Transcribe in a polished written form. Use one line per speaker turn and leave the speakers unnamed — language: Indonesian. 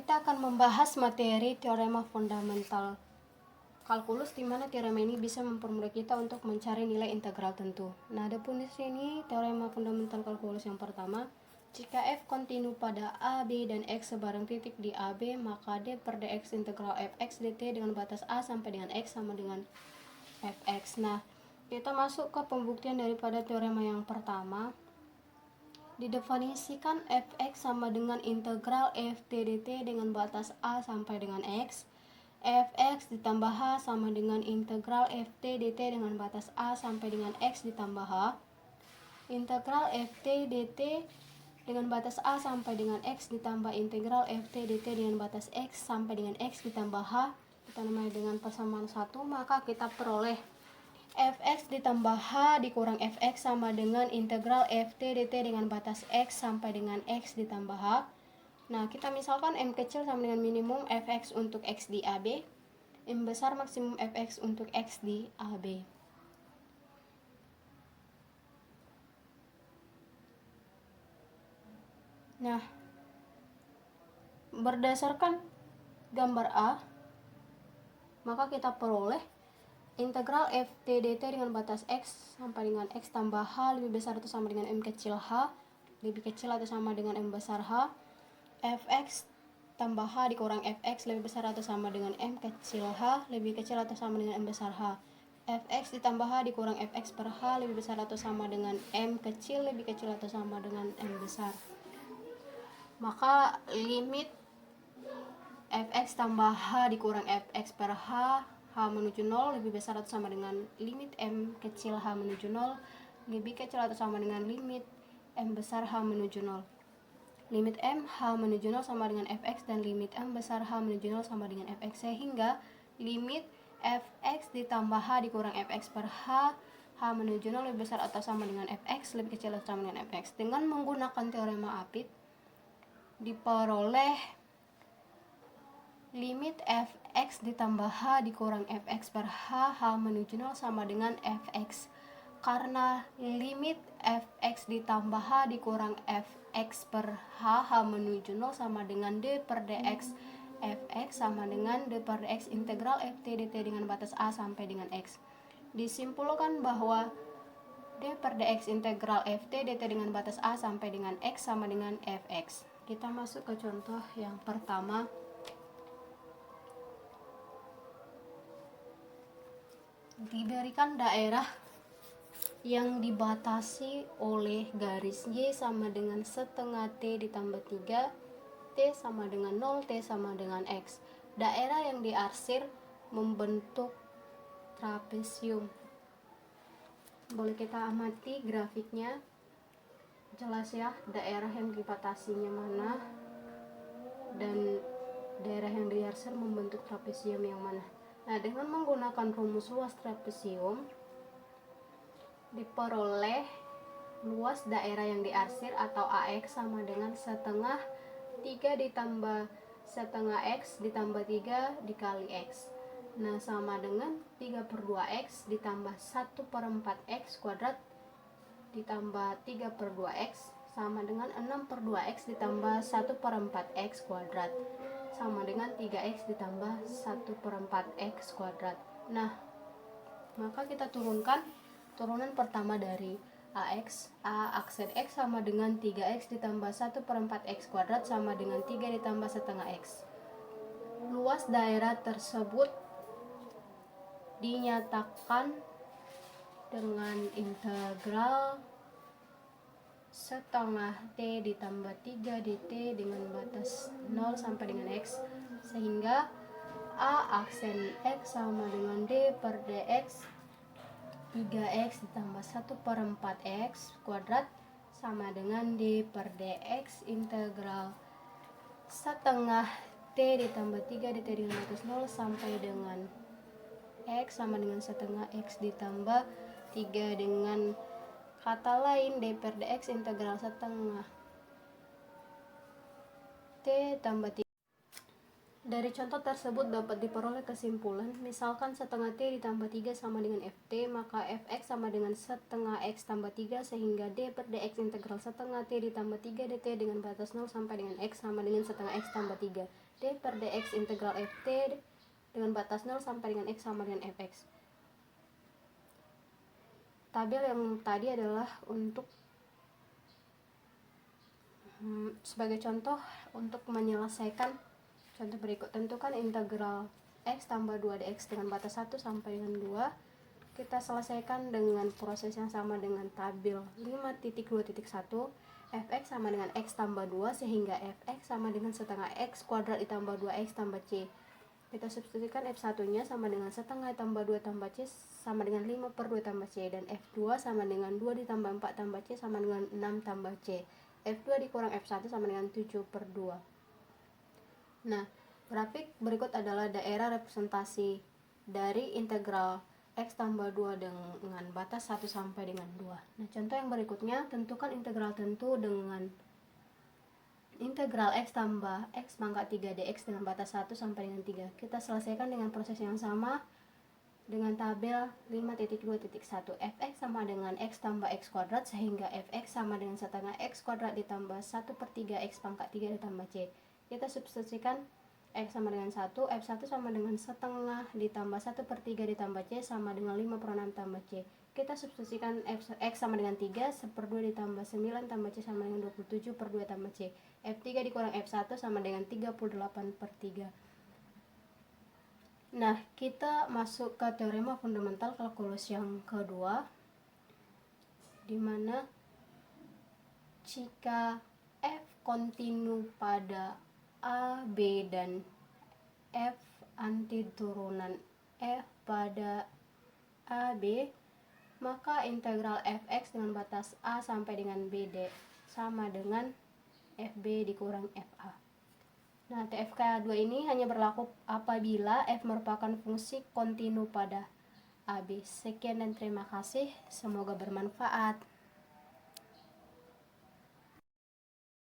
Kita akan membahas materi teorema fundamental kalkulus, di mana teorema ini bisa mempermudah kita untuk mencari nilai integral tentu. Nah, ada pun di sini teorema fundamental kalkulus yang pertama, jika f kontinu pada a, b, dan x sebarang titik di a, b, maka d per dx integral fx dt dengan batas a sampai dengan x sama dengan fx. Nah, kita masuk ke pembuktian daripada teorema yang pertama. Didefinisikan fx sama dengan integral ft dt dengan batas a sampai dengan x. Fx ditambah h sama dengan integral ft dt dengan batas a sampai dengan x ditambah h. Integral ft dt dengan batas a sampai dengan x ditambah integral ft dt dengan batas x sampai dengan x ditambah h, kita namai dengan persamaan 1, maka kita peroleh fx ditambah h dikurang fx sama dengan integral ft dt dengan batas x sampai dengan x ditambah h. Nah, kita misalkan m kecil sama dengan minimum fx untuk x di AB, m besar maksimum fx untuk x di AB. Nah, berdasarkan gambar A, maka kita peroleh integral ft dt dengan batas x sampai dengan x tambah h lebih besar atau sama dengan m kecil h lebih kecil atau sama dengan m besar h, fx tambah h dikurang fx lebih besar atau sama dengan m kecil h lebih kecil atau sama dengan m besar h, fx ditambah h dikurang fx per h lebih besar atau sama dengan m kecil lebih kecil atau sama dengan m besar. Maka limit fx tambah h dikurang fx per h, h menuju 0 lebih besar atau sama dengan limit m kecil h menuju 0 lebih kecil atau sama dengan limit m besar h menuju 0. Limit m h menuju 0 sama dengan fx dan limit m besar h menuju 0 sama dengan fx, sehingga limit fx ditambah h dikurang fx per h, h menuju 0 lebih besar atau sama dengan fx lebih kecil atau sama dengan fx. Dengan menggunakan teorema Apit, diperoleh limit fx ditambah h dikurang fx per h, h menuju 0 sama dengan fx. Karena limit fx ditambah h dikurang fx per h, h menuju 0 sama dengan d per dx fx sama dengan d per dx integral ft dt dengan batas a sampai dengan x. Disimpulkan bahwa d per dx integral ft dt dengan batas a sampai dengan x sama dengan fx. Kita masuk ke contoh yang pertama. Diberikan daerah yang dibatasi oleh garis Y sama dengan setengah T ditambah 3, T sama dengan 0, T sama dengan X. Daerah yang diarsir membentuk trapesium. Boleh kita amati grafiknya. Jelas ya, daerah yang dibatasinya mana dan daerah yang diarsir membentuk trapesium yang mana. Nah, dengan menggunakan rumus luas trapesium, diperoleh luas daerah yang diarsir atau AX sama dengan setengah 3 ditambah setengah X ditambah 3 dikali X. Nah, sama dengan 3 per 2X ditambah 1 per 4X kuadrat ditambah 3 per 2X sama dengan 6 per 2X ditambah 1 per 4X kuadrat sama dengan 3X ditambah 1 per 4X kuadrat. Nah, maka kita turunkan turunan pertama dari AX, A aksen X sama dengan 3X ditambah 1 per 4X kuadrat sama dengan 3 ditambah setengah X. Luas daerah tersebut dinyatakan dengan integral setengah T ditambah 3 dt dengan batas 0 sampai dengan X, sehingga A aksen X sama dengan D per dx 3x ditambah 1 per 4x kuadrat sama dengan D per dx integral setengah T ditambah 3 dt dengan batas 0 sampai dengan X sama dengan setengah X ditambah 3 dengan kata lain D per dx integral setengah T tambah 3. Dari contoh tersebut dapat diperoleh kesimpulan, misalkan setengah T ditambah 3 sama dengan Ft, maka Fx sama dengan setengah X tambah 3, sehingga D per dx integral setengah T ditambah 3 dt dengan batas 0 sampai dengan X sama dengan setengah X tambah 3. d per dx integral ft dengan batas 0 sampai dengan x sama dengan fx. Tabel yang tadi adalah untuk sebagai contoh untuk menyelesaikan contoh berikut. Tentukan integral x tambah 2 dx dengan batas 1 sampai dengan 2. Kita selesaikan dengan proses yang sama dengan tabel 5.2.1. fx sama dengan x tambah 2 sehingga fx sama dengan setengah x kuadrat ditambah 2x tambah c. Kita substitusikan f1 nya sama dengan setengah tambah 2 tambah c sama dengan 5 per 2 tambah c, dan f2 sama dengan 2 ditambah 4 tambah c sama dengan 6 tambah c. f2 dikurang f1 sama dengan 7 per 2. Nah, grafik berikut adalah daerah representasi dari integral x tambah 2 dengan batas 1 sampai dengan 2. Nah, contoh yang berikutnya, tentukan integral tentu dengan integral x tambah x pangkat 3 dx dengan batas 1 sampai dengan 3. Kita selesaikan dengan proses yang sama dengan tabel 5.2.1. fx sama dengan x tambah x kuadrat sehingga fx sama dengan setengah x kuadrat ditambah 1 per 3 x pangkat 3 ditambah c. Kita substitusikan x sama dengan 1, f1 sama dengan setengah ditambah 1 per 3 ditambah c sama dengan 5 per 6 tambah c. Kita substitusikan x sama dengan 3, 1 per 2 ditambah 9 tambah c sama dengan 27 per 2 tambah c. f3 dikurang f1 sama dengan 38 per 3. Nah, kita masuk ke teorema fundamental kalkulus yang kedua, di mana jika f kontinu pada a, b, dan f antiturunan f pada a, b, maka integral fx dengan batas a sampai dengan bd sama dengan fb dikurang fa. Nah, TFK2 ini hanya berlaku apabila f merupakan fungsi kontinu pada AB. Sekian dan terima kasih, semoga bermanfaat.